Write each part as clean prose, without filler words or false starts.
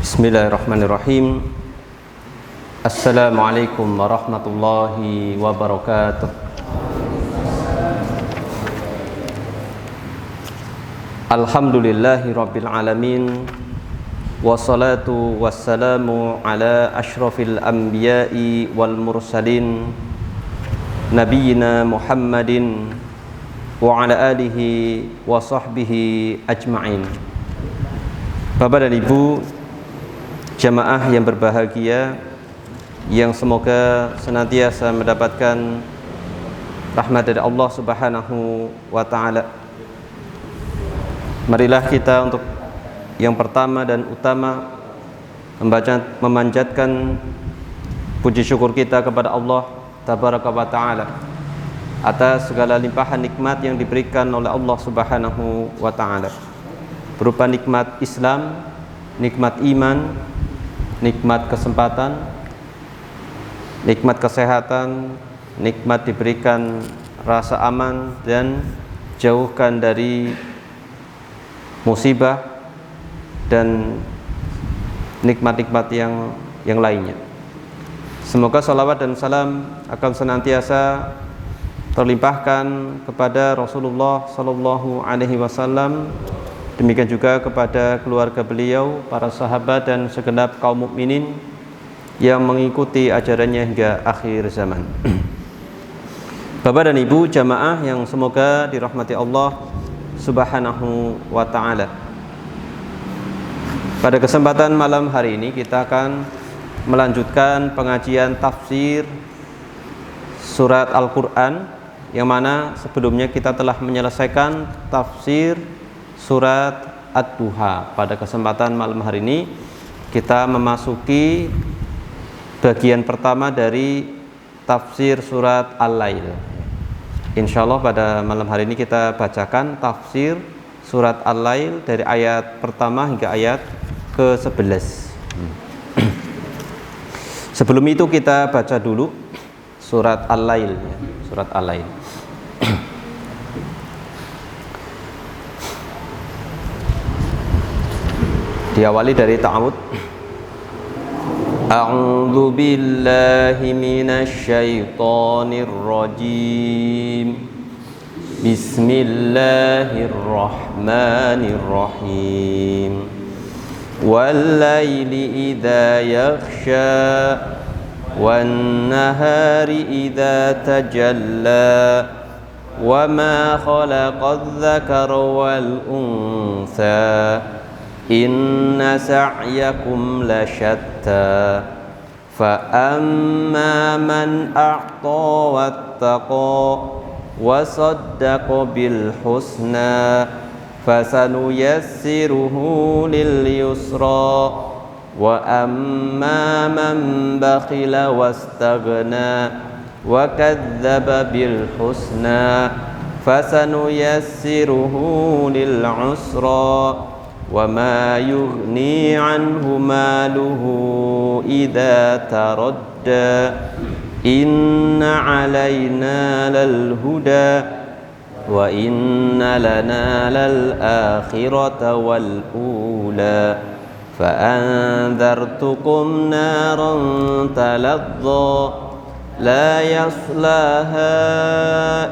Bismillahirrahmanirrahim. Assalamualaikum warahmatullahi wabarakatuh. Alhamdulillahi rabbil alamin. Wassalatu wassalamu ala ashrafil anbiya'i wal mursalin Nabiyyina Muhammadin wa ala alihi wa sahbihi ajma'in. Bapak dan Ibu jamaah yang berbahagia, yang semoga senantiasa mendapatkan rahmat dari Allah Subhanahu wa ta'ala. Marilah kita untuk yang pertama dan utama memanjatkan puji syukur kita kepada Allah Tabaraka wa ta'ala atas segala limpahan nikmat yang diberikan oleh Allah Subhanahu wa ta'ala, berupa nikmat Islam, nikmat iman, nikmat kesempatan, nikmat kesehatan, nikmat diberikan rasa aman dan jauhkan dari musibah dan nikmat-nikmat yang lainnya. Semoga salawat dan salam akan senantiasa terlimpahkan kepada Rasulullah Sallallahu Alaihi Wasallam, demikian juga kepada keluarga beliau, para sahabat dan segenap kaum mukminin yang mengikuti ajarannya hingga akhir zaman. Bapak dan Ibu jamaah yang semoga dirahmati Allah Subhanahu wa ta'ala. Pada kesempatan malam hari ini kita akan melanjutkan pengajian tafsir surat Al-Quran, yang mana sebelumnya kita telah menyelesaikan tafsir surat Ad-Duha. Pada kesempatan malam hari ini kita memasuki bagian pertama dari tafsir surat Al-Lail. Insyaallah pada malam hari ini kita bacakan tafsir surat Al-Lail dari ayat pertama hingga ayat ke-11. Sebelum itu kita baca dulu surat Al-Lail, surat Al-Lail. Diawali dari ta'awud. A'udzu billahi minasy syaithanir rajim. Bismillahirrahmanirrahim. Wal-laili idza yaghsha wan-nahari idza tajalla wa ma khalaqadz-dzakara wal-untha inna sa'yakum lasyatta fa amma man a'ta wattaqa wa saddaqa bil husna fasanuyassiruhu lil yusra wa amma man bakhila wastaghna wa kadzdzaba bil husna fasanuyassiruhu lil usra wa ma yughni anhu maluhu idza taradda inna alaina lal huda wa inna lana lal akhirata wal ula fa anzartukum naran talazza la yaslaha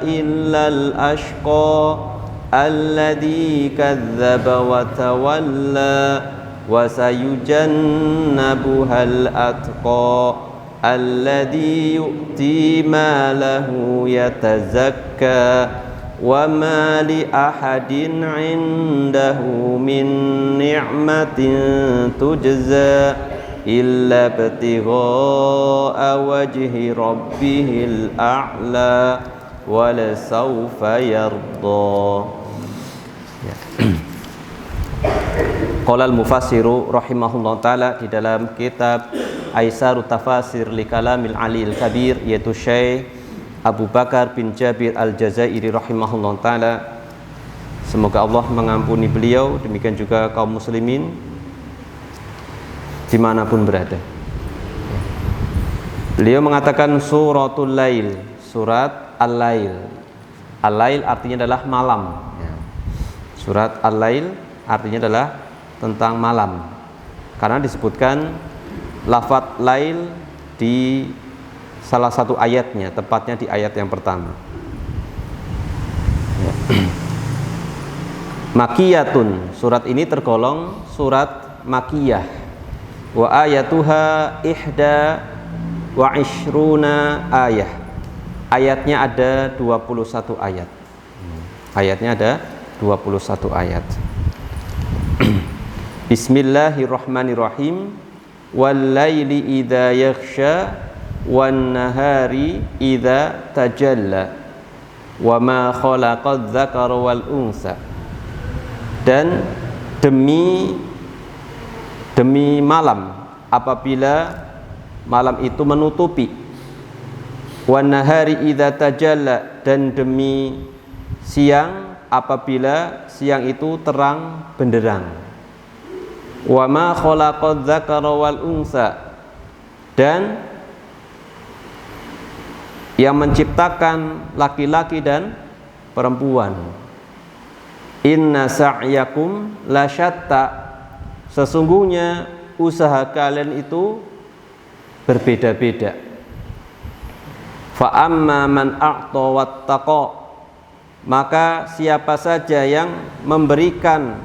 illa al ashqa alladhi kadzdzaba wa tawalla wa sayujannabuha al atqa alladhi yu'ti malahu yatazakka wa ma li ahadin 'indahu min ni'matin tujza illa ibtigha'a wajhi rabbihil a'la wa la sawfa yarda. Qala al-mufassiru rahimahullah ta'ala di dalam kitab Aisarut Tafasir li Kalamil Aliyil Kabir, yaitu Syekh Abu Bakar bin Jabir Al-Jazairi rahimahullah ta'ala, semoga Allah mengampuni beliau, demikian juga kaum muslimin dimanapun berada. Beliau mengatakan suratul lail, surat Al-Lail. Al-Lail artinya adalah malam. Surat Al-Lail artinya adalah tentang malam. karena disebutkan lafadz lail di salah satu ayatnya, tepatnya di ayat yang pertama. Ya. Makiyatun, surat ini tergolong surat makiyah. Wa ayatuha ihda wa ishruna ayah. Ayatnya ada 21 ayat. Ayatnya ada 21 ayat. Bismillahirrahmanirrahim. Wal laili idza yaghsha wan nahari idza tajalla wa ma khalaqadz dzakara wal unsa. Dan demi malam apabila malam itu menutupi, wan nahari idza tajalla, dan demi siang apabila siang itu terang benderang. Wa ma khalaqadz dzakara wal unsa, dan yang menciptakan laki-laki dan perempuan. Inna sa'yakum lasyatta, sesungguhnya usaha kalian itu berbeda-beda. Fa amma man a'ta wattaqa, maka siapa saja yang memberikan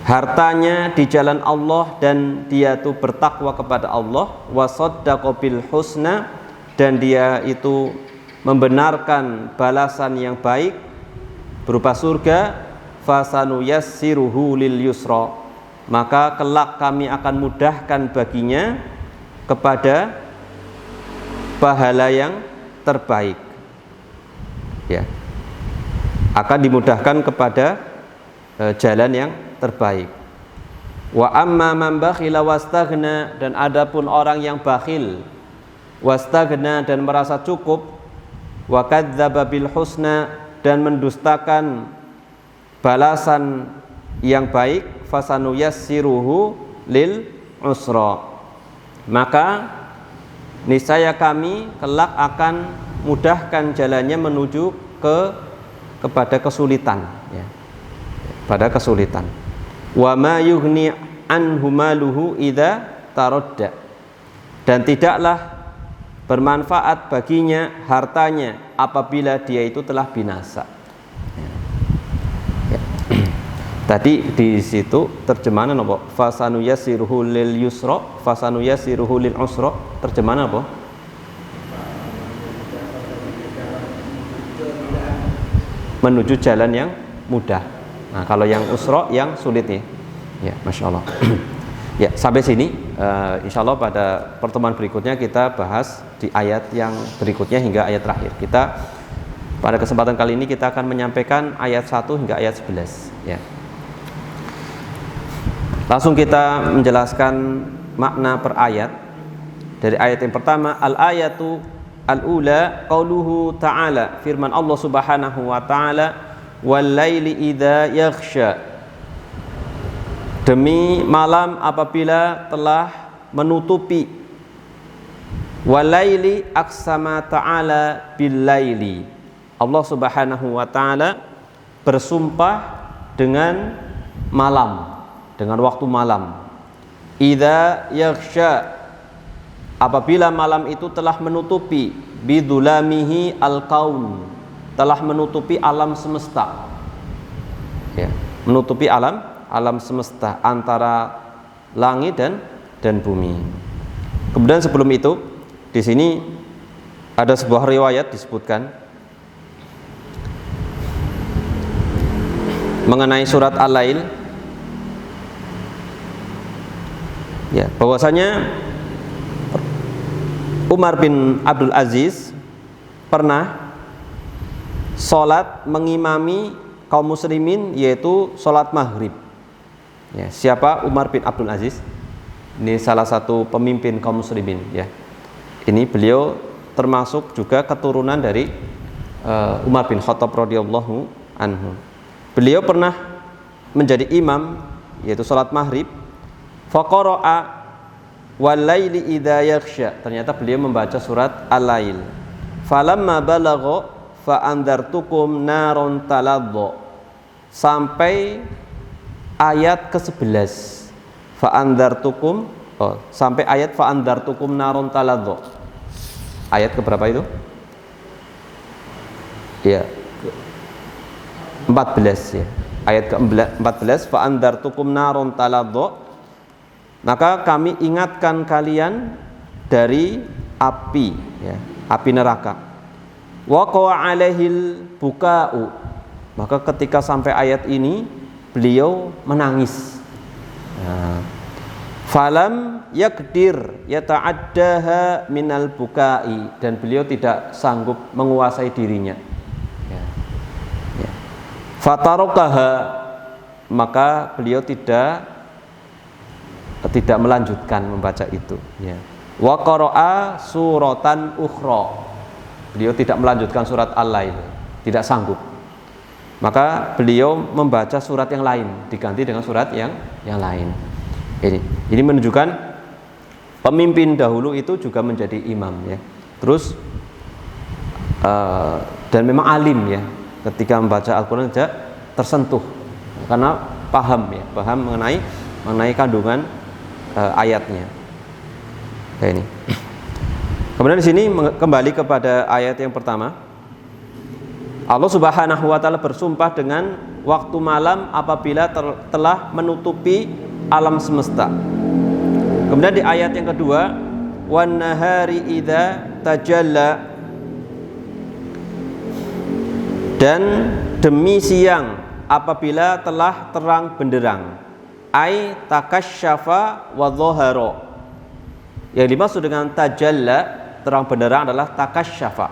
hartanya di jalan Allah dan dia itu bertakwa kepada Allah, wa saddaqa bil husna, dan dia itu membenarkan balasan yang baik berupa surga, fasanuyassiruhu lil yusra, maka kelak kami akan mudahkan baginya kepada pahala yang terbaik. Ya, akan dimudahkan kepada jalan yang terbaik. Wa amma man bakhila wastaghna, dan adapun orang yang bakhil, wastaghna, dan merasa cukup, wa kadzdzaba bil husna, dan mendustakan balasan yang baik, fasanuyassiruhu lil usra, maka niscaya kami kelak akan mudahkan jalannya menuju kepada kesulitan, ya, pada kesulitan. Wa ma yughni anhu maluhu idza taradda, dan tidaklah bermanfaat baginya hartanya apabila dia itu telah binasa. Ya. Tadi di situ terjemahan apa? Fasanuyassiruhu lil yusra, fasanuyassiruhu lil usra. Terjemahan apa? Menuju jalan yang mudah. Nah, kalau yang usra yang sulit nih. Ya, Masya Allah. Ya, sampai sini. Insya Allah pada pertemuan berikutnya kita bahas di ayat yang berikutnya hingga ayat terakhir. Kita pada kesempatan kali ini kita akan menyampaikan ayat 1 hingga ayat 11. Ya. Langsung kita menjelaskan makna per ayat. Dari ayat yang pertama, al-ayatu al-ula qauluhu ta'ala, firman Allah Subhanahu wa taala, wal laili idza yaghsha, demi malam apabila telah menutupi. Walaili aqsama ta'ala bil laili, Allah Subhanahu wa taala bersumpah dengan malam, dengan waktu malam. Idza yaghsha, apabila malam itu telah menutupi, bidzulamihi al-kaun, telah menutupi alam semesta. Ya, menutupi alam semesta antara langit dan bumi. Kemudian sebelum itu di sini ada sebuah riwayat disebutkan mengenai surat Al-Lail, ya, bahwasanya Umar bin Abdul Aziz pernah sholat mengimami kaum muslimin, yaitu sholat maghrib. Ya, siapa Umar bin Abdul Aziz? Ini salah satu pemimpin kaum muslimin. Ya, ini beliau termasuk juga keturunan dari Umar bin Khattab radhiyallahu anhu. Beliau pernah menjadi imam, yaitu sholat maghrib. Faqara'a wal laili idza yaghsha, ternyata beliau membaca surat Al-Lail. Falamma balagha fa andartukum naron taladha, sampai ayat ke-11. fa andzartukum sampai ayat fa andzartukum narun taladza. Ayat ke berapa itu? Ya, 14 ya. Ayat ke-14 fa andzartukum narun taladza. Maka kami ingatkan kalian dari api ya, api neraka. Waqa'a 'alaihil buka'u. Maka ketika sampai ayat ini beliau menangis. Nah, falam yakdir yata'addaha minal buka'i, dan beliau tidak sanggup menguasai dirinya. Ya. Ya. Fatarakaha, maka beliau tidak melanjutkan membaca itu. Ya. Wa qara'a suratan ukhra, beliau tidak melanjutkan surat Al-Lail, tidak sanggup. Maka beliau membaca surat yang lain, diganti dengan surat yang lain. Ini menunjukkan pemimpin dahulu itu juga menjadi imam ya. Terus dan memang alim ya, ketika membaca Al-Quran saja tersentuh karena paham mengenai kandungan ayatnya. Kayak ini. Kemudian di sini kembali kepada ayat yang pertama. Allah Subhanahu wa taala bersumpah dengan waktu malam apabila telah menutupi alam semesta. Kemudian di ayat yang kedua, wan nahari idza tajalla, dan demi siang apabila telah terang benderang, ai takasyafa wa dhahara. Yang dimaksud dengan tajalla, terang benderang, adalah takasyafa,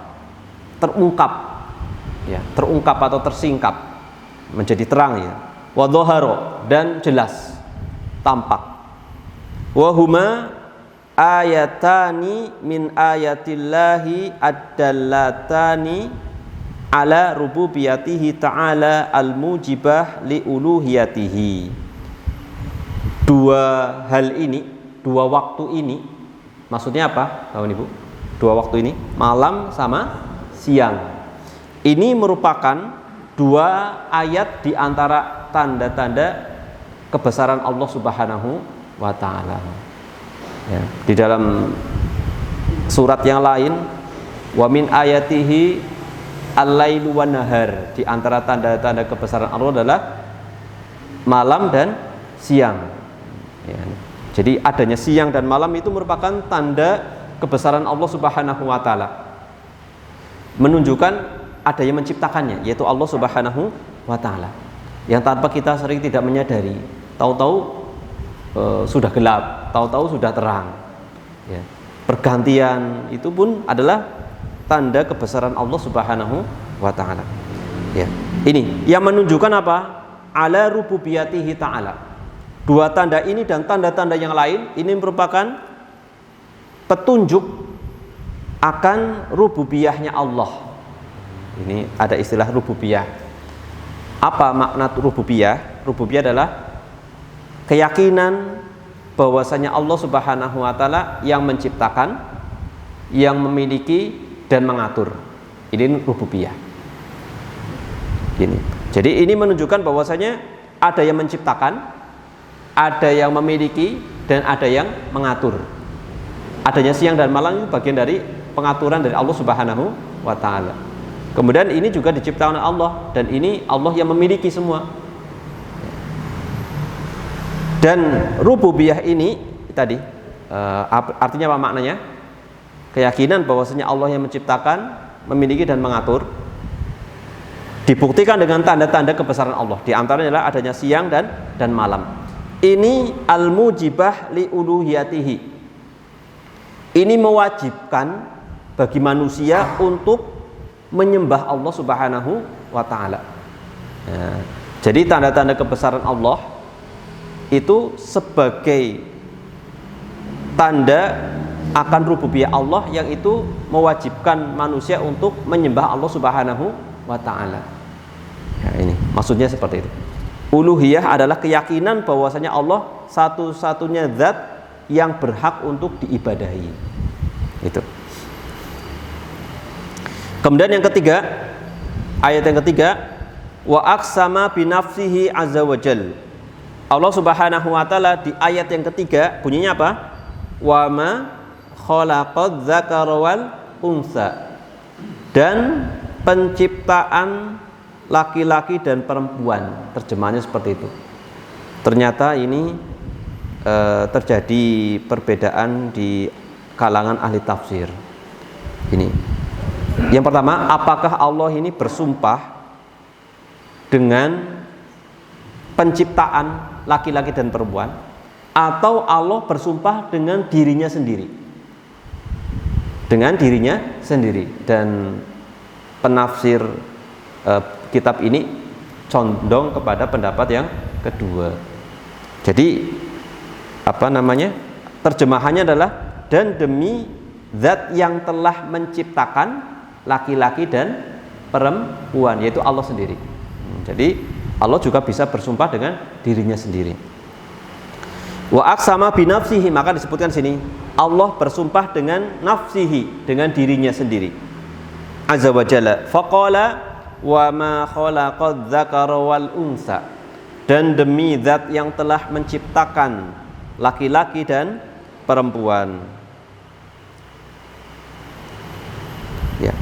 terungkap ya, terungkap atau tersingkap menjadi terang ya, wa dhahara, dan jelas tampak. Wahuma ayatani min ayatillahi ad-dallatani ala rububiyatihi ta'ala al-mujibah li uluhiyatihi. Dua hal ini, dua waktu ini, maksudnya apa Bapak Ibu? Dua waktu ini, malam sama siang, ini merupakan dua ayat di antara tanda-tanda kebesaran Allah Subhanahu wa taala. Ya, di dalam surat yang lain, wa min ayatihi al-lailu wan nahar, di antara tanda-tanda kebesaran Allah adalah malam dan siang. Ya, jadi adanya siang dan malam itu merupakan tanda kebesaran Allah Subhanahu wa taala, menunjukkan ada yang menciptakannya, yaitu Allah Subhanahu wa taala, yang tanpa kita sering tidak menyadari. Tahu-tahu sudah gelap, tahu-tahu sudah terang ya. Pergantian itu pun adalah tanda kebesaran Allah Subhanahu wa ta'ala ya. Ini yang menunjukkan apa? Ala rububiyatihi ta'ala. Dua tanda ini dan tanda-tanda yang lain ini merupakan petunjuk akan rububiyahnya Allah. Ini ada istilah rububiyah. Apa makna rububiyah? Rububiyah adalah keyakinan bahwasanya Allah Subhanahu wa taala yang menciptakan, yang memiliki dan mengatur. Ini rububiyah. Ini. Jadi ini menunjukkan bahwasanya ada yang menciptakan, ada yang memiliki, dan ada yang mengatur. Adanya siang dan malam itu bagian dari pengaturan dari Allah Subhanahu wa taala. Kemudian ini juga diciptakan oleh Allah, dan ini Allah yang memiliki semua. Dan rububiyah ini tadi artinya apa maknanya? Keyakinan bahwasanya Allah yang menciptakan, memiliki dan mengatur, dibuktikan dengan tanda-tanda kebesaran Allah. Di antaranya adalah adanya siang dan malam. Ini al-mujibah li uluhiyatihi. Ini mewajibkan bagi manusia untuk menyembah Allah Subhanahu wa taala. Ya, jadi tanda-tanda kebesaran Allah itu sebagai tanda akan rububiyah Allah, yang itu mewajibkan manusia untuk menyembah Allah Subhanahu wa taala. Ya, ini maksudnya seperti itu. Uluhiyah adalah keyakinan bahwasanya Allah satu-satunya zat yang berhak untuk diibadahi. Itu. Kemudian yang ketiga, ayat yang ketiga, wa aqsama bi nafsihi azza wa jalla. Allah Subhanahu wa taala di ayat yang ketiga bunyinya apa? Wa ma khalaqadz dzakara wal unsa. Dan penciptaan laki-laki dan perempuan, terjemahannya seperti itu. Ternyata ini terjadi perbedaan di kalangan ahli tafsir. Ini yang pertama, apakah Allah ini bersumpah dengan penciptaan laki-laki dan perempuan, atau Allah bersumpah dengan dirinya sendiri? Dengan dirinya sendiri. Dan penafsir kitab ini condong kepada pendapat yang kedua. Jadi terjemahannya adalah dan demi zat yang telah menciptakan laki-laki dan perempuan, yaitu Allah sendiri. Jadi Allah juga bisa bersumpah dengan dirinya sendiri. Wa aqsama bi nafsihi, maka disebutkan sini Allah bersumpah dengan nafsihi, dengan dirinya sendiri. Azza wa jalla faqala wa ma khalaqadz dzakara wal unsa, dan demi zat yang telah menciptakan laki-laki dan perempuan. Ya.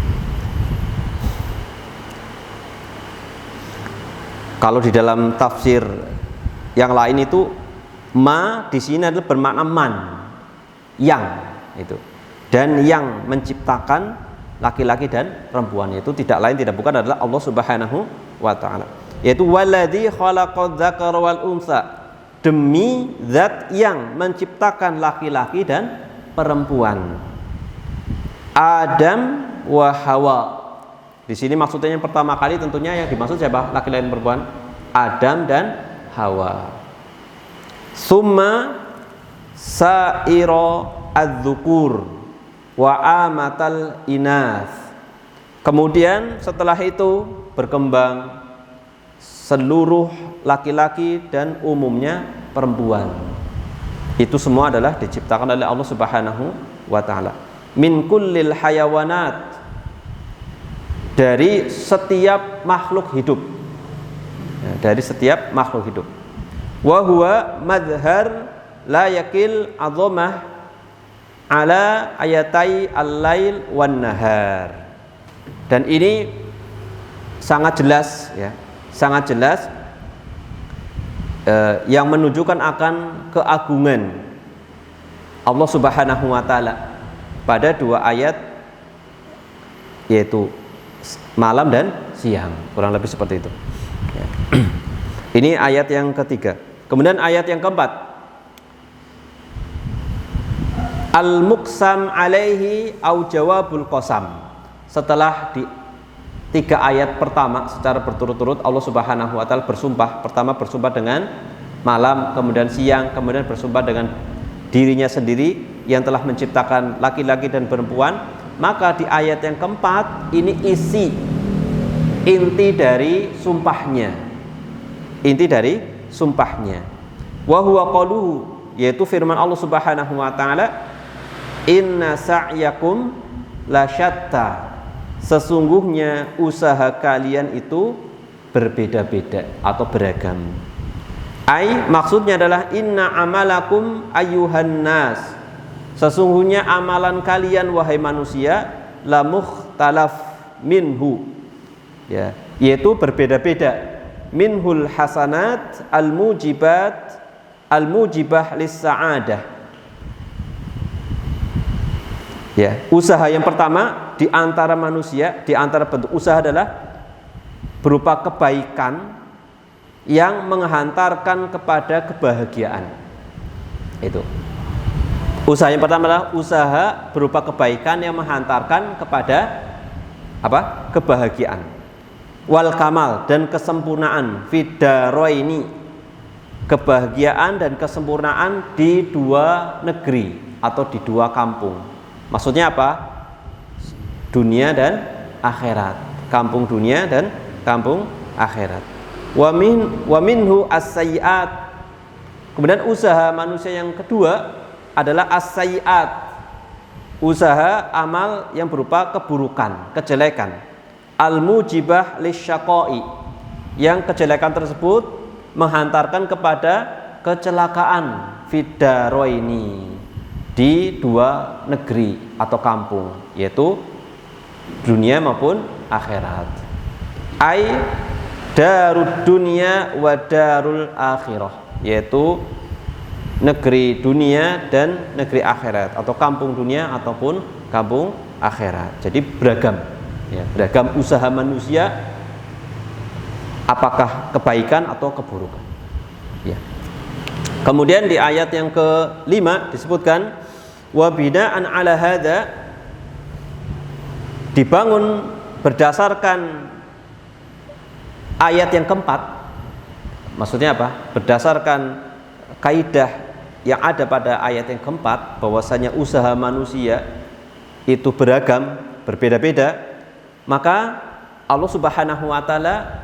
Kalau di dalam tafsir yang lain itu ma di sini adalah bermakna man, yang itu, dan yang menciptakan laki-laki dan perempuan itu tidak lain tidak bukan adalah Allah Subhanahu wa taala, yaitu waladzi khalaqadz dzakara wal unsa, demi zat yang menciptakan laki-laki dan perempuan, Adam wa Hawa. Di sini maksudnya yang pertama kali tentunya yang dimaksud siapa? Laki-laki dan perempuan, Adam dan Hawa. Summa sa'ira adzukur wa amatal inas. Kemudian setelah itu berkembang seluruh laki-laki dan umumnya perempuan. Itu semua adalah diciptakan oleh Allah Subhanahu wa taala. Min kullil hayawanat, dari setiap makhluk hidup. Ya, dari setiap makhluk hidup. Wa huwa madhar la yakil azamah ala ayatai al-lail wan nahar. Dan ini sangat jelas ya, sangat jelas yang menunjukkan akan keagungan Allah Subhanahu wa taala pada dua ayat, yaitu malam dan siang, kurang lebih seperti itu ya. Ini ayat yang ketiga. Kemudian ayat yang keempat, al-muqsam alaihi au jawabul qasam. Setelah di tiga ayat pertama secara berturut-turut Allah Subhanahu wa taala bersumpah, pertama bersumpah dengan malam, kemudian siang, kemudian bersumpah dengan dirinya sendiri yang telah menciptakan laki-laki dan perempuan. Maka di ayat yang keempat ini inti dari sumpahnya. Inti dari sumpahnya. Wa huwa qaluhu, yaitu firman Allah Subhanahu wa taala, inna sa'yakum lasyatta. Sesungguhnya usaha kalian itu berbeda-beda atau beragam. Maksudnya adalah inna amalakum ayyuhan nas. Sesungguhnya amalan kalian wahai manusia la mukhtalaf minhu, ya, yaitu berbeda-beda. Minhul hasanat al-mujibah lis-sa'adah. Ya, usaha yang pertama di antara manusia, di antara bentuk usaha adalah berupa kebaikan yang menghantarkan kepada kebahagiaan. Itu. Usaha yang pertama adalah usaha berupa kebaikan yang menghantarkan kepada apa? Kebahagiaan. Wal kamal, dan kesempurnaan, fidaroini, kebahagiaan dan kesempurnaan di dua negeri atau di dua kampung. Maksudnya apa? Dunia dan akhirat. Kampung dunia dan kampung akhirat. Wa minhu as-sayyi'at. Kemudian usaha manusia yang kedua adalah as-sayyi'at, usaha amal yang berupa keburukan, kejelekan. Al-mujibah lisyaqai, yang kejelekan tersebut menghantarkan kepada kecelakaan fidaroini, di dua negeri atau kampung, yaitu dunia maupun akhirat. Ai darud dunia wa darul akhirah, yaitu negeri dunia dan negeri akhirat, atau kampung dunia ataupun kampung akhirat. Jadi beragam, ya, beragam usaha manusia, apakah kebaikan atau keburukan, ya. Kemudian di ayat yang ke-5 disebutkan wa bina'an ala hadza, dibangun berdasarkan ayat yang keempat. Maksudnya apa? Berdasarkan kaidah yang ada pada ayat yang keempat, bahwasanya usaha manusia itu beragam, berbeda-beda, maka Allah Subhanahu wa taala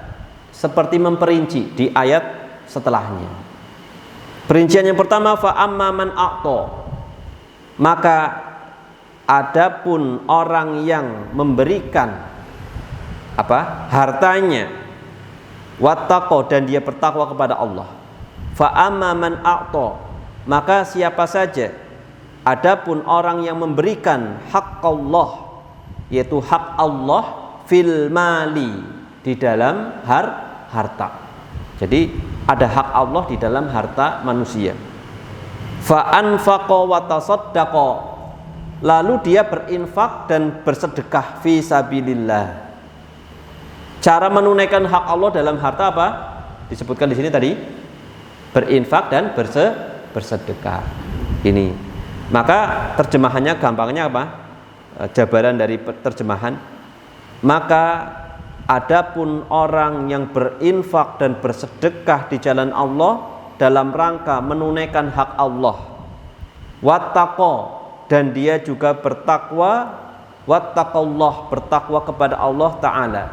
seperti memperinci di ayat setelahnya. Perincian yang pertama, fa amma man a'ta, maka adapun orang yang memberikan apa? Hartanya, wattaqo, dan dia bertakwa kepada Allah. Fa amma man a'ta, maka siapa saja adapun orang yang memberikan hak Allah, yaitu hak Allah fil mali, di dalam harta. Jadi ada hak Allah di dalam harta manusia. Fa anfaqa wa tasaddaqa, lalu dia berinfak dan bersedekah fi sabilillah. Cara menunaikan hak Allah dalam harta apa? Disebutkan di sini tadi, berinfak dan bersedekah. Ini. Maka terjemahannya gampangnya apa? Jabaran dari terjemahan. Maka adapun orang yang berinfak dan bersedekah di jalan Allah dalam rangka menunaikan hak Allah, wattaqo, dan dia juga bertakwa, wattaqallah, bertakwa kepada Allah Ta'ala,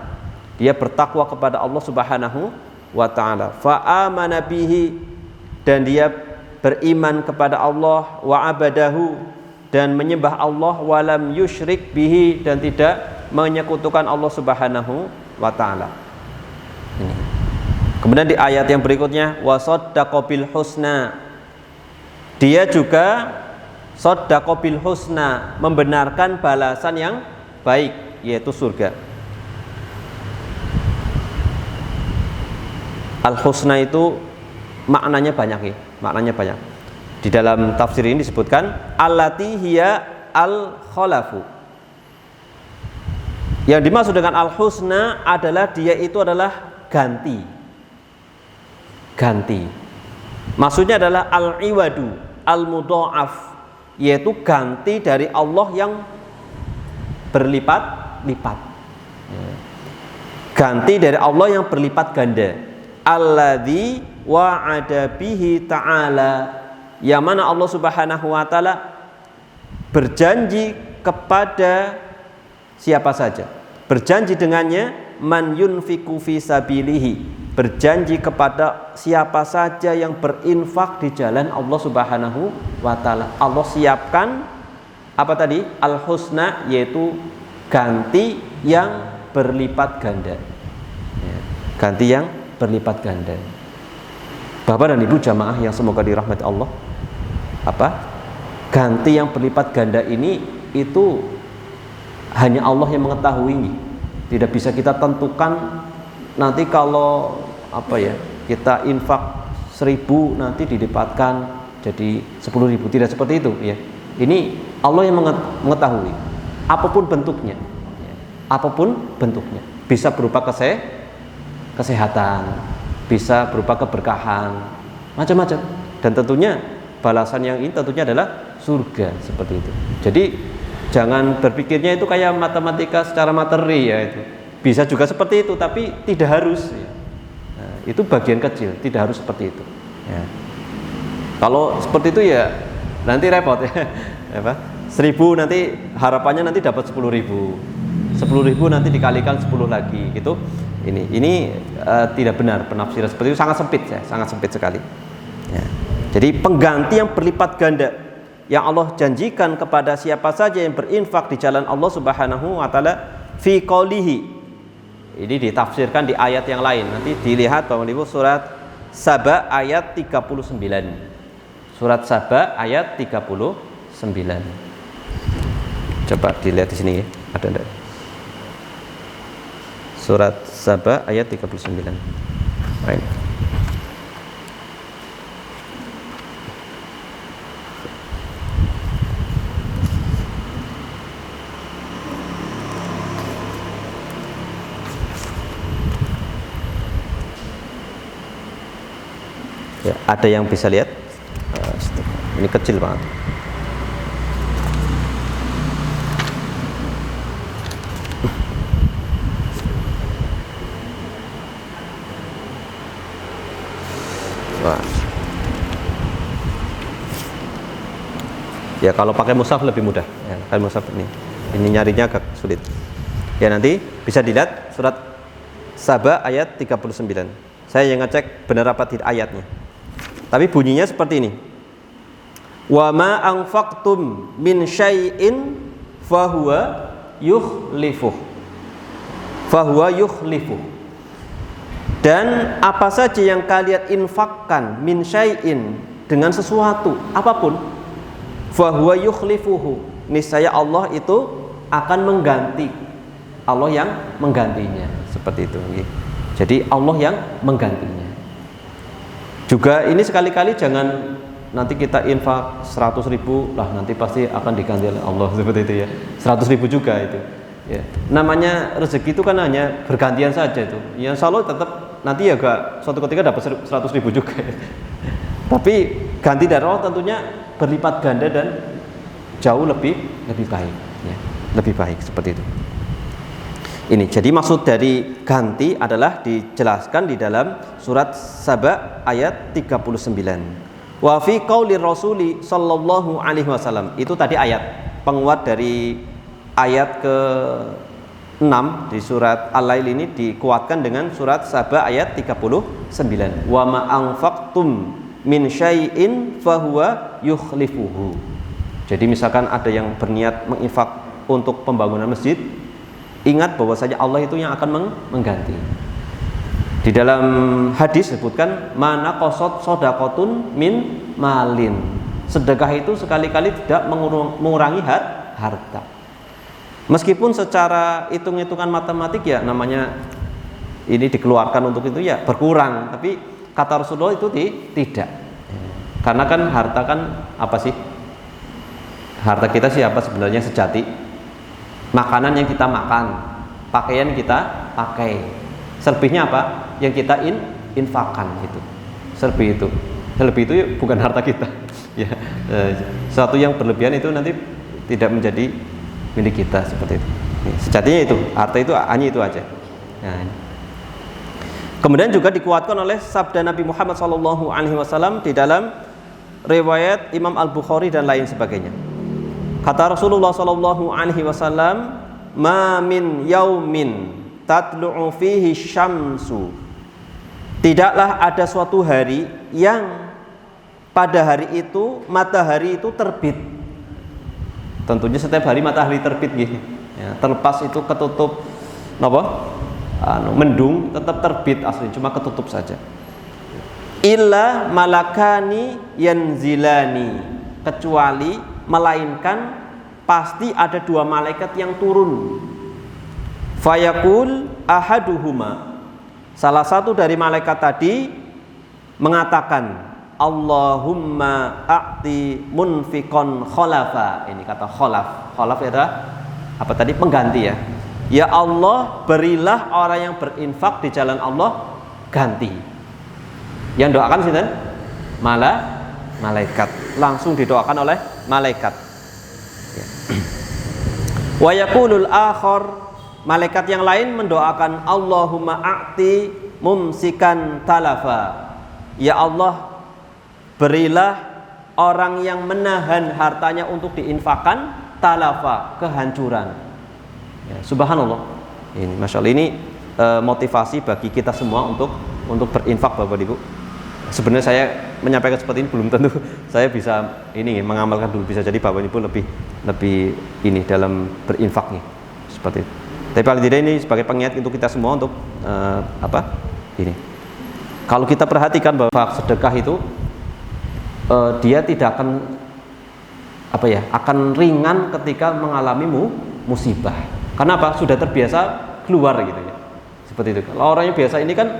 dia bertakwa kepada Allah Subhanahu wa Ta'ala, fa'amana bihi, dan dia beriman kepada Allah, wa abadahu, dan menyembah Allah, walam yusyrik bihi, dan tidak menyekutukan Allah Subhanahu wa Ta'ala. Ini. Kemudian di ayat yang berikutnya, wa saddaqa bil husna, dia juga saddaqa bil husna, membenarkan balasan yang baik, yaitu surga. Al husna itu maknanya banyak, ya, maknanya banyak. Di dalam tafsir ini disebutkan allati hiya al khalafu. Yang dimaksud dengan al-husna adalah dia itu adalah ganti. Ganti. Maksudnya adalah al-iwadu, al-mudha'af, yaitu ganti dari Allah yang berlipat-lipat. Ganti dari Allah yang berlipat ganda. Alladzi wa'ada bihi ta'ala, yang mana Allah Subhanahu wa Ta'ala berjanji kepada siapa saja, berjanji dengannya, man yunfiku fi sabilihi, berjanji kepada siapa saja yang berinfak di jalan Allah Subhanahu wa Ta'ala. Allah siapkan apa tadi? Al-husna, yaitu ganti yang berlipat ganda, ya, ganti yang berlipat ganda. Bapak dan Ibu jamaah yang semoga dirahmati Allah, apa? Ganti yang berlipat ganda ini itu hanya Allah yang mengetahui. Tidak bisa kita tentukan nanti kalau apa ya, kita infak 1.000 nanti didapatkan jadi 10.000. Tidak seperti itu, ya. Ini Allah yang mengetahui. Apapun bentuknya, ya. Apapun bentuknya, bisa berupa kesehatan, bisa berupa keberkahan, macam-macam. Dan tentunya balasan yang ini tentunya adalah surga, seperti itu. Jadi jangan berpikirnya itu kayak matematika secara materi, ya, itu bisa juga seperti itu, tapi tidak harus, ya. Nah, itu bagian kecil, tidak harus seperti itu, ya. Kalau seperti itu ya nanti repot, ya. 1.000 nanti harapannya nanti dapat 10.000, 10.000 nanti dikalikan 10 lagi, gitu. Ini tidak benar, penafsiran seperti itu sangat sempit, ya, sangat sempit sekali, ya. Jadi pengganti yang berlipat ganda yang Allah janjikan kepada siapa saja yang berinfak di jalan Allah Subhanahu wa Ta'ala, fi qoulihi. Ini ditafsirkan di ayat yang lain. Nanti dilihat Bapak Ibu surat Saba ayat 39. Surat Saba ayat 39. Coba dilihat di sini ya, ada enggak? Surat Saba ayat 39. Baik. Ya, ada yang bisa lihat? Ini kecil banget. Wah. Ya kalau pakai mushaf lebih mudah. Ya, pakai mushaf ini nyarinya agak sulit. Ya nanti bisa dilihat surat Saba ayat 39. Saya yang ngecek benar apa tidak ayatnya. Tapi bunyinya seperti ini. Wa ma anfaqtum min syai'in fahuwa yukhlifuh. Fahuwa yukhlifuh. Dan apa saja yang kalian infakkan min syai'in, dengan sesuatu apapun, fahuwa yukhlifuhu, niscaya Allah itu akan mengganti. Allah yang menggantinya, seperti itu. Jadi Allah yang menggantinya. Juga ini sekali-kali jangan nanti kita infak 100.000 lah nanti pasti akan diganti oleh Allah, seperti itu ya. 100.000 juga itu. Ya. Namanya rezeki itu kan hanya bergantian saja itu. Yang Allah tetap nanti ya gak suatu ketika dapat 100.000 juga. Ya. Tapi ganti dari Allah tentunya berlipat ganda dan jauh lebih baik. Ya. Lebih baik seperti itu. Ini jadi maksud dari ganti adalah dijelaskan di dalam surat Saba ayat 39. Wa fi qauli Rasuli sallallahu alaihi wasallam. Itu tadi ayat penguat dari ayat ke-6 di surat Al-Lail ini dikuatkan dengan surat Saba ayat 39. Wa ma anfaqtum min syai'in fahuwa yukhlifuhu. Jadi misalkan ada yang berniat menginfak untuk pembangunan masjid, ingat bahwasanya Allah itu yang akan mengganti. Di dalam hadis disebutkan mana qasat shadaqatun min malin. Sedekah itu sekali-kali tidak mengurangi harta. Meskipun secara hitung-hitungan matematik ya namanya ini dikeluarkan untuk itu ya berkurang, tapi kata Rasulullah itu tidak. Karena kan harta kan apa sih? Harta kita siapa sebenarnya sejati? Makanan yang kita makan, pakaian kita pakai. Selebihnya apa? Yang kita infakkan itu. Selebih itu bukan harta kita. Ya, sesuatu yang berlebihan itu nanti tidak menjadi milik kita seperti itu. Sejatinya itu, harta itu hanya itu aja. Nah, kemudian juga dikuatkan oleh sabda Nabi Muhammad SAW di dalam riwayat Imam Al-Bukhari dan lain sebagainya. Kata Rasulullah SAW, "Ma min yaumin tatlu'u fihi syamsu." Tidaklah ada suatu hari yang pada hari itu matahari itu terbit. Tentunya setiap hari matahari terbit gitu. Ya, terlepas itu ketutup mendung, tetap terbit asli, cuma ketutup saja. Illa malakani yanzilani, kecuali melainkan pasti ada dua malaikat yang turun. Fayaqul ahaduhuma, salah satu dari malaikat tadi mengatakan, Allahumma a'ti munfiqan khalafa. Ini kata khalaf. Khalaf adalah apa tadi? Pengganti ya. Ya Allah, berilah orang yang berinfak di jalan Allah ganti. Yang doakan sinten? Malaikat. Langsung didoakan oleh malaikat. Ya. Wa yaqulul akhar, malaikat yang lain mendoakan Allahumma a'ti mumsikan talafa. Ya Allah, berilah orang yang menahan hartanya untuk diinfakkan talafa, kehancuran. Ya, subhanallah. Ini Masya Allah, ini motivasi bagi kita semua untuk berinfak Bapak Ibu. Sebenarnya saya menyampaikan seperti ini belum tentu saya bisa ini mengamalkan dulu, bisa jadi Bapak Ibu lebih ini dalam berinfak nih seperti itu. Tapi paling tidak ini sebagai pengingat untuk kita semua untuk ini. Kalau kita perhatikan bahwa sedekah itu dia tidak akan akan ringan ketika mengalami musibah. Karena apa? Sudah terbiasa keluar gitu ya. Seperti itu. Kalau orangnya biasa ini kan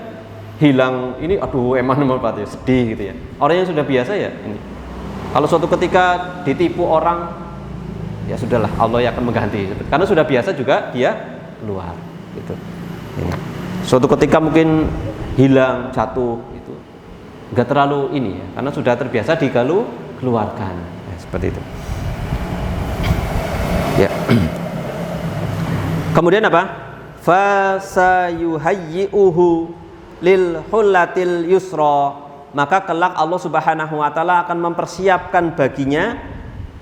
hilang ini, aduh eman banget ya, sedih gitu ya. Orang yang sudah biasa ya ini. Kalau suatu ketika ditipu orang, ya sudahlah, Allah yang akan mengganti. Karena sudah biasa juga dia keluar gitu. Ini. Suatu ketika mungkin hilang, jatuh itu enggak terlalu ini ya, karena sudah terbiasa dikeluarkan. Ya, seperti itu. Ya. Kemudian apa? Fasayuhayyi'uhu lil hullatil yusra, maka kelak Allah Subhanahu wa taala akan mempersiapkan baginya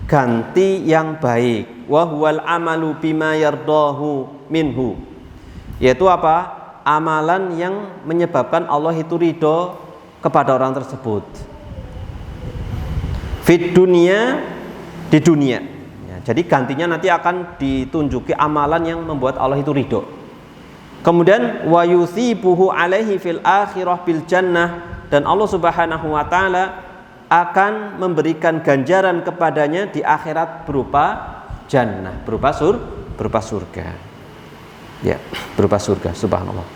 ganti yang baik. Wa huwal amalu bima yardahu minhu, yaitu apa? Amalan yang menyebabkan Allah itu ridho kepada orang tersebut. Fit dunia, di dunia. Ya, jadi gantinya nanti akan ditunjuki amalan yang membuat Allah itu ridho. Kemudian wa yusibuhu alaihi fil akhirah bil jannah, dan Allah Subhanahu wa taala akan memberikan ganjaran kepadanya di akhirat berupa jannah, berupa surga. Ya, berupa surga, subhanallah.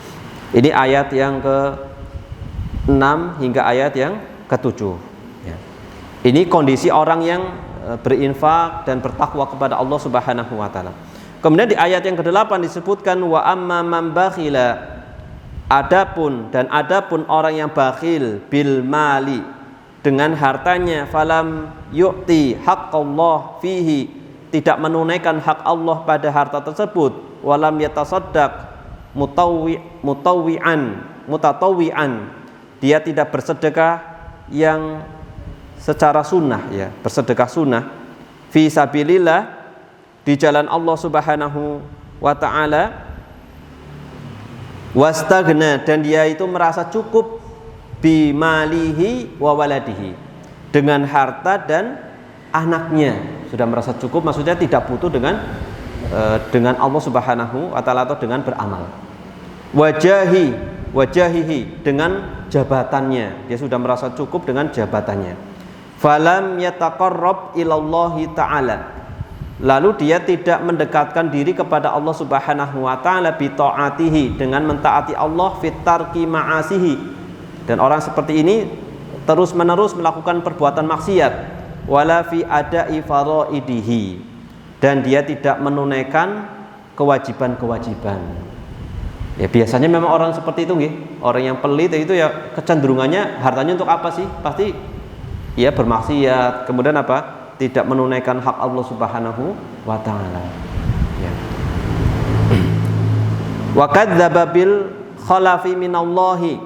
Ini ayat yang ke-6 hingga ayat yang ke-7 ya. Ini kondisi orang yang berinfak dan bertakwa kepada Allah Subhanahu wa taala. Kemudian di ayat yang ke-8 disebutkan wa amma man bakhila, adapun orang yang bakhil bil mali, dengan hartanya, falam yu'ti haqqallah fihi, tidak menunaikan hak Allah pada harta tersebut, walam yatasaddaq mutatawwi'an, dia tidak bersedekah yang secara sunnah ya, bersedekah sunnah, fi sabilillah, di jalan Allah Subhanahu wa taala, wastagna, dan dia itu merasa cukup bimalihi wa waladihi, dengan harta dan anaknya sudah merasa cukup, maksudnya tidak butuh dengan Allah Subhanahu wa taala atau dengan beramal. Wajahihi, dengan jabatannya, dia sudah merasa cukup dengan jabatannya. Falam yataqarrab ilallahi ta'ala, lalu dia tidak mendekatkan diri kepada Allah Subhanahu wa taala bi ta'atihi, dengan mentaati Allah, fit tarki ma'asihi, dan orang seperti ini terus-menerus melakukan perbuatan maksiat, wala fi ada'i faraidihi, dan dia tidak menunaikan kewajiban-kewajiban. Ya biasanya memang orang seperti itu nggih, orang yang pelit itu ya kecenderungannya hartanya untuk apa sih? Pasti ya bermaksiat, kemudian apa? Tidak menunaikan hak Allah Subhanahu wa taala. Ya. Wa kadzdzaba bil khalafi minallahi,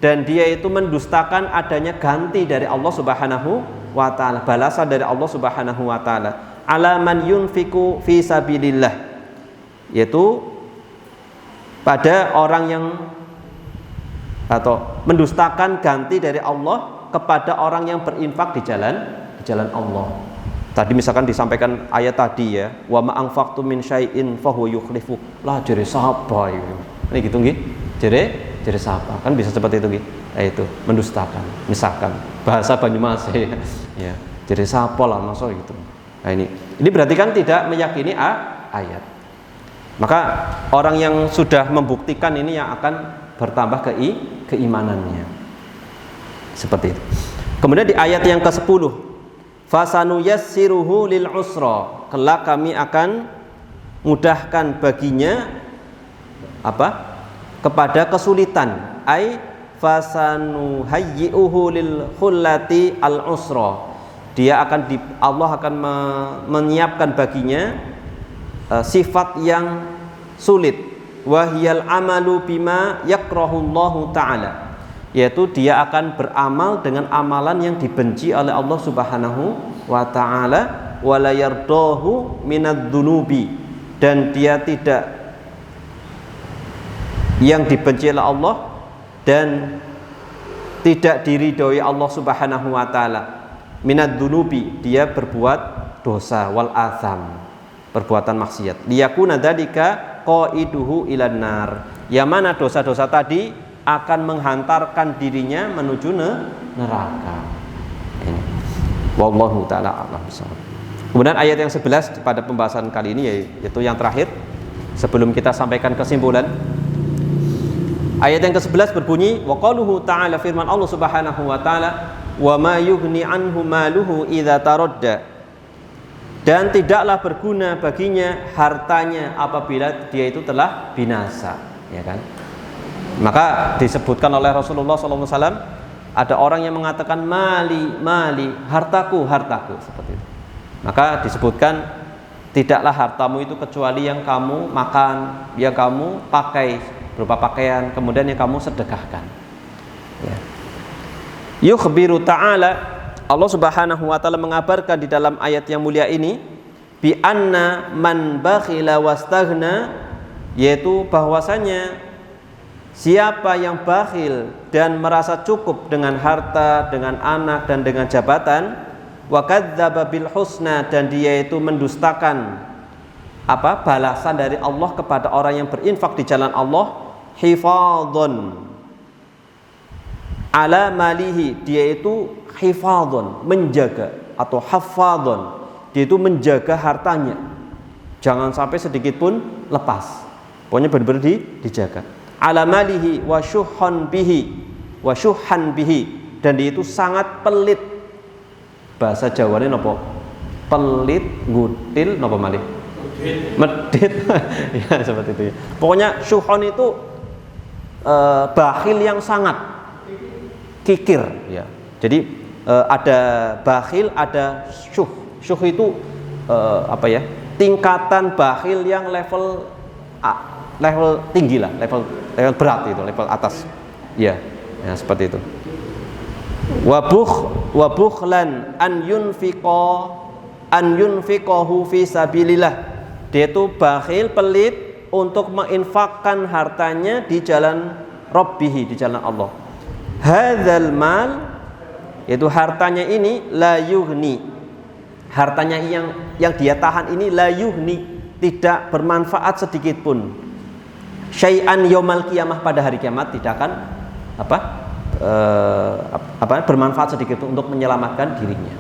dan dia itu mendustakan adanya ganti dari Allah Subhanahu wa taala, balasan dari Allah Subhanahu wa taala, ala man yunfiku fi sabilillah, yaitu pada orang yang atau mendustakan ganti dari Allah kepada orang yang berinfak di jalan Allah. Tadi misalkan disampaikan ayat tadi ya, wa ma anfaqtum min syai'in fa huwa yukhlifu, lah jere sapa iki. Ini gitu nggih. Jere sapa? Kan bisa seperti itu nggih. Itu mendustakan. Misalkan bahasa Banyumas ya. Jere sapa lah masa gitu. Nah ini berarti kan tidak meyakini ayat. Maka orang yang sudah membuktikan ini yang akan bertambah keimanannya. Seperti itu. Kemudian di ayat yang ke-10, fasanu yassiruhu lil usra, kelak kami akan mudahkan baginya apa? Kepada kesulitan. Ai fasanu hayyi'uhu lil khullati al usra. Allah akan menyiapkan baginya sifat yang sulit, wahiyal amalu bima yakrahullahu ta'ala, yaitu dia akan beramal dengan amalan yang dibenci oleh Allah Subhanahu wa ta'ala, wala yardahu minadz dzunubi, dan dia tidak, yang dibenci oleh Allah dan tidak diridhoi Allah Subhanahu wa ta'ala, minadz dzunubi, dia berbuat dosa, wal atham, perbuatan maksiat, liyakuna dzalika qaiduhu ilan nar, yang mana dosa-dosa tadi akan menghantarkan dirinya menuju neraka. Ini. Wallahu taala a'lam bishawab. Kemudian ayat yang 11 pada pembahasan kali ini yaitu yang terakhir sebelum kita sampaikan kesimpulan. Ayat yang ke-11 berbunyi wa qaluhu ta'ala, firman Allah Subhanahu wa taala, wa ma yughni anhu maluhu idza taradda, dan tidaklah berguna baginya hartanya apabila dia itu telah binasa, ya kan? Maka disebutkan oleh Rasulullah SAW, ada orang yang mengatakan mali, hartaku, seperti itu. Maka disebutkan tidaklah hartamu itu kecuali yang kamu makan, yang kamu pakai berupa pakaian, kemudian yang kamu sedekahkan. Ya. Yukhbiru ta'ala, Allah Subhanahu wa taala mengabarkan di dalam ayat yang mulia ini, bi anna man bakhila wastaghna, yaitu bahwasanya siapa yang bakhil dan merasa cukup dengan harta, dengan anak dan dengan jabatan, wa kadzdzaba bil husna, dan dia itu mendustakan balasan dari Allah kepada orang yang berinfak di jalan Allah, hifadhon ala malihi, dia itu hifadhon, menjaga, atau hafadhon, dia itu menjaga hartanya, jangan sampai sedikit pun lepas, pokoknya benar-benar dijaga. Ala malihi wa syuhan bihi, dan dia itu sangat pelit. Bahasa Jawanya nopo? Pelit, ngutil, nopo malih? Medit. Ya seperti itu ya. Pokoknya syuhon itu bakhil yang sangat kikir ya. Jadi ada bakhil, ada syuh. Syuh itu tingkatan bakhil yang level tinggi lah, level berat itu, level atas. Ya, seperti itu. Wa bukhlan an yunfiqahu fi sabilillah. Dia itu bakhil, pelit untuk menginfakkan hartanya di jalan Rabbih, di jalan Allah. Hadzal mal, yaitu hartanya ini, la yughni, hartanya yang dia tahan ini, la yughni, tidak bermanfaat sedikit pun, syai'an yaumal qiyamah, pada hari kiamat tidak akan bermanfaat sedikit pun untuk menyelamatkan dirinya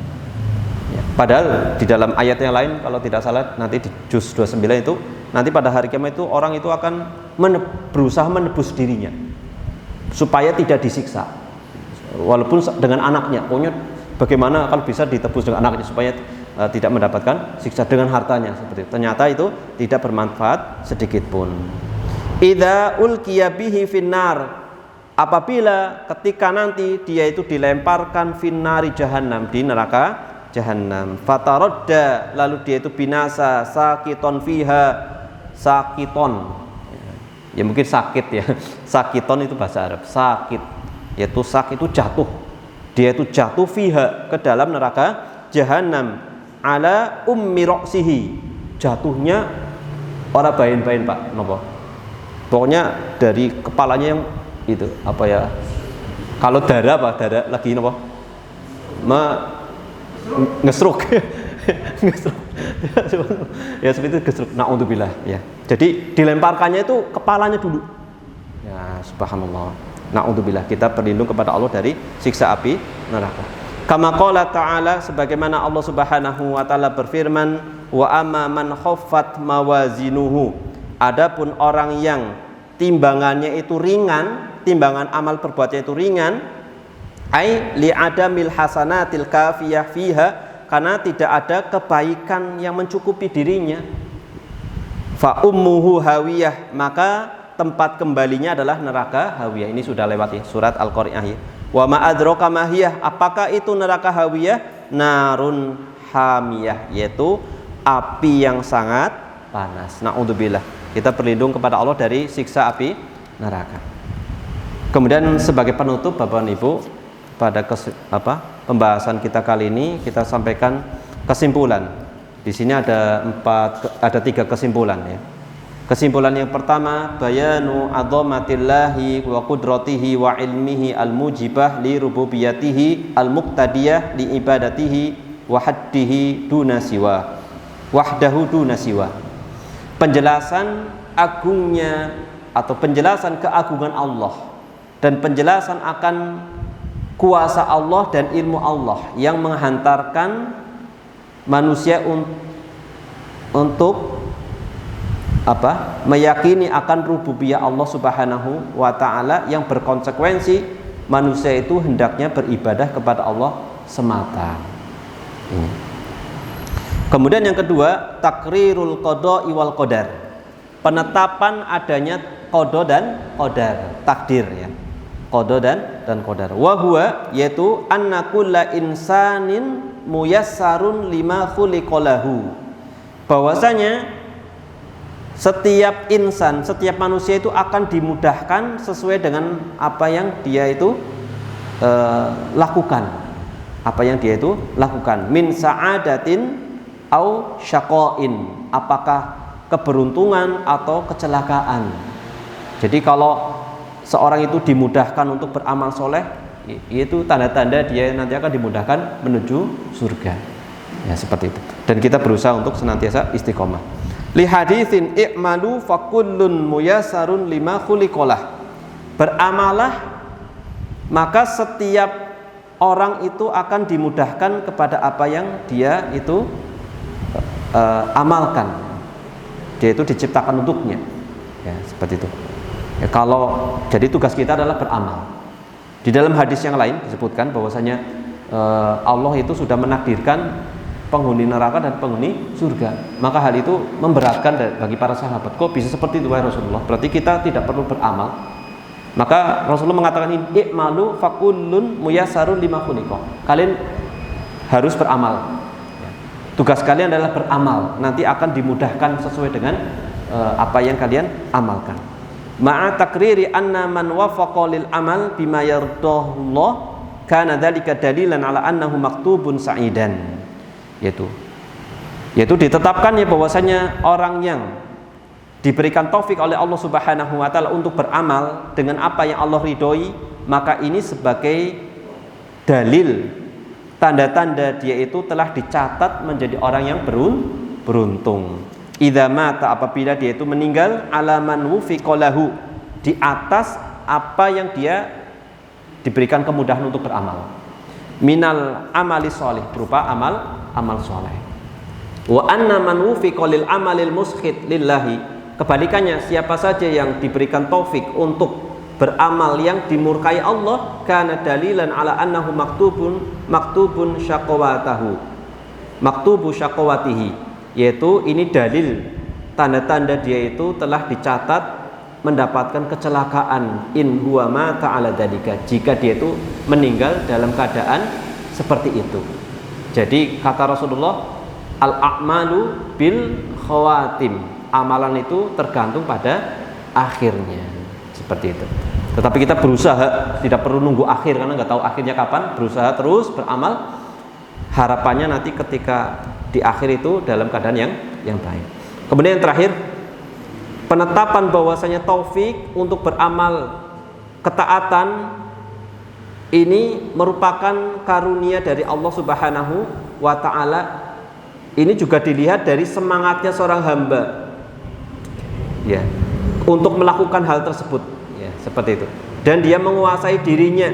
ya. Padahal di dalam ayat yang lain, kalau tidak salah nanti di juz 29 itu, nanti pada hari kiamat itu orang itu akan berusaha menebus dirinya supaya tidak disiksa, walaupun dengan anaknya. Pokoknya bagaimana kalau bisa ditebus dengan anaknya supaya tidak mendapatkan siksa dengan hartanya, seperti itu. Ternyata itu tidak bermanfaat sedikit pun. Idza ulqiya bihi finnar, apabila ketika nanti dia itu dilemparkan finnari jahannam, di neraka jahannam, fataradda, lalu dia itu binasa, sakiton fiha, sakiton ya mungkin sakit ya, sakiton itu bahasa Arab, sakit, yaitu sak itu jatuh, dia itu jatuh fiha, ke dalam neraka jahannam, ala ummi ra'sihi, jatuhnya orang bain-bain Pak, nopo, pokoknya dari kepalanya yang itu kalau darah lagi nopo ngesruk ya seperti itu, gesruk, naudzubillah ya. Jadi dilemparkannya itu kepalanya dulu ya, subhanallah, naudzubillah, kita berlindung kepada Allah dari siksa api neraka. Kama qala ta'ala, sebagaimana Allah Subhanahu wa taala berfirman, wa amma man khaffat mawazinuhu, adapun orang yang timbangannya itu ringan, timbangan amal perbuatannya itu ringan, ai li adamil hasanatil kafiyah fiha, karena tidak ada kebaikan yang mencukupi dirinya, fa ummuhu hawiyah, maka tempat kembalinya adalah neraka hawiyah. Ini sudah lewat ya, surat Al-Qari'ah ya. Wa ma adraka ma hiyah, apakah itu neraka hawiyah? Narun hamiyah, yaitu api yang sangat panas. Naudzubillah, kita berlindung kepada Allah dari siksa api neraka. Kemudian sebagai penutup Bapak dan Ibu, pada pembahasan kita kali ini kita sampaikan kesimpulan. Di sini ada 3 kesimpulan ya. Kesimpulan yang pertama, bayanu adzamatillahi wa qudratihi wa ilmihi al-mujibah li rububiyatihi al-muqtadiyah li ibadatihi wa haddihi duna siwa, wahdahu duna siwa. Penjelasan agungnya atau penjelasan keagungan Allah dan penjelasan akan kuasa Allah dan ilmu Allah yang menghantarkan manusia untuk meyakini akan rububiyah Allah Subhanahu wa taala, yang berkonsekuensi manusia itu hendaknya beribadah kepada Allah semata. Kemudian yang kedua, takrirul qada'i wal qadar. Penetapan adanya qada dan qadar, takdir ya. Qada dan qadar. Wa huwa, yaitu anna kulla insanin muyassarun lima khuliqalahu. Bahwasanya setiap insan, setiap manusia itu akan dimudahkan sesuai dengan apa yang dia itu lakukan. Apa yang dia itu lakukan. Min sa'adatin au syaqain, apakah keberuntungan atau kecelakaan. Jadi kalau seorang itu dimudahkan untuk beramal soleh, itu tanda-tanda dia nanti akan dimudahkan menuju surga. Ya, seperti itu. Dan kita berusaha untuk senantiasa istiqomah. Li haditsin i'malu fakullun muyassarun lima khuliqalah. Beramalah, maka setiap orang itu akan dimudahkan kepada apa yang dia itu amalkan. Dia itu diciptakan untuknya. Ya, seperti itu. Ya, kalau jadi tugas kita adalah beramal. Di dalam hadis yang lain disebutkan bahwasanya Allah itu sudah menakdirkan penghuni neraka dan penghuni surga. Maka hal itu memberatkan bagi para sahabat. Kok bisa seperti itu wahai Rasulullah? Berarti kita tidak perlu beramal. Maka Rasulullah mengatakan, i'malu fakullun muyassarun lima khuliqa. Kalian harus beramal. Tugas kalian adalah beramal. Nanti akan dimudahkan sesuai dengan apa yang kalian amalkan. Ma'a takriri anna man wafaqa lil amal bima yardahullah kana dzalika dalilan ala annahu maktubun sa'idan. Yaitu ditetapkan ya bahwasanya orang yang diberikan taufik oleh Allah Subhanahu wa taala untuk beramal dengan apa yang Allah ridhoi, maka ini sebagai dalil, tanda-tanda dia itu telah dicatat menjadi orang yang beruntung. Idza mata, apabila dia itu meninggal, alaman wufiqa lahu, di atas apa yang dia diberikan kemudahan untuk beramal. Minal amali sholih, berupa amal soleh. Wa anna man wufiqa lil amalil muskhit lillahi, kebalikannya, siapa saja yang diberikan taufik untuk beramal yang dimurkai Allah, kana dalilan ala annahu maktubun syaqawatahu, maktubu syaqawatihi, yaitu ini dalil, tanda-tanda dia itu telah dicatat mendapatkan kecelakaan, in huwa mata ala dzalika, jika dia itu meninggal dalam keadaan seperti itu. Jadi kata Rasulullah, al-a'malu bil khawatim, amalan itu tergantung pada akhirnya, seperti itu. Tetapi kita berusaha, tidak perlu nunggu akhir karena nggak tahu akhirnya kapan. Berusaha terus beramal, harapannya nanti ketika di akhir itu dalam keadaan yang baik. Kemudian yang terakhir, penetapan bahwasanya taufik untuk beramal ketaatan ini merupakan karunia dari Allah Subhanahu wa taala. Ini juga dilihat dari semangatnya seorang hamba, ya, untuk melakukan hal tersebut, ya, seperti itu. Dan dia menguasai dirinya,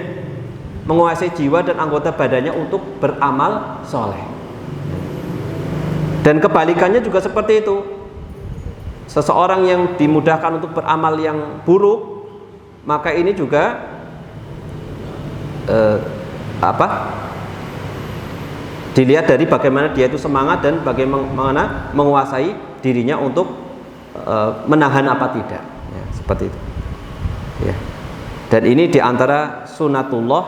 menguasai jiwa dan anggota badannya untuk beramal soleh. Dan kebalikannya juga seperti itu. Seseorang yang dimudahkan untuk beramal yang buruk, maka ini juga dilihat dari bagaimana dia itu semangat dan bagaimana menguasai dirinya untuk menahan apa tidak, ya, seperti itu, ya. Dan ini diantara sunatullah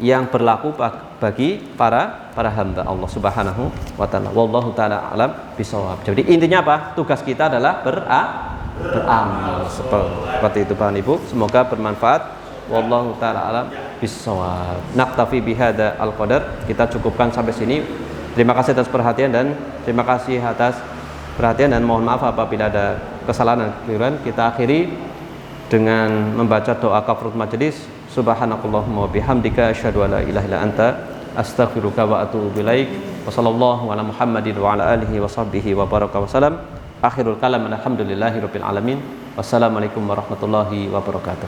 yang berlaku bagi para hamba Allah Subhanahu wa taala. Wallahu taala alam bisawab. Jadi intinya apa? Tugas kita adalah beramal. Seperti itu Bapak Ibu. Semoga bermanfaat. Wallahu taala alam bisawab. Naktafi bihadza al-qadar. Kita cukupkan sampai sini. Terima kasih atas perhatian dan mohon maaf apabila ada kesalahan dan kekeliruan. Kita akhiri dengan membaca doa kafaratul majelis. Subhanakallahumma wa bihamdika asyhadu an la ilaha illa anta astaghfiruka wa atubu ilaik. Wa sallallahu ala Muhammadin wa ala alihi wa sahbihi wa baraka wa salam. Akhirul kalam alhamdulillahirabbil alamin. Wassalamualaikum warahmatullahi wabarakatuh.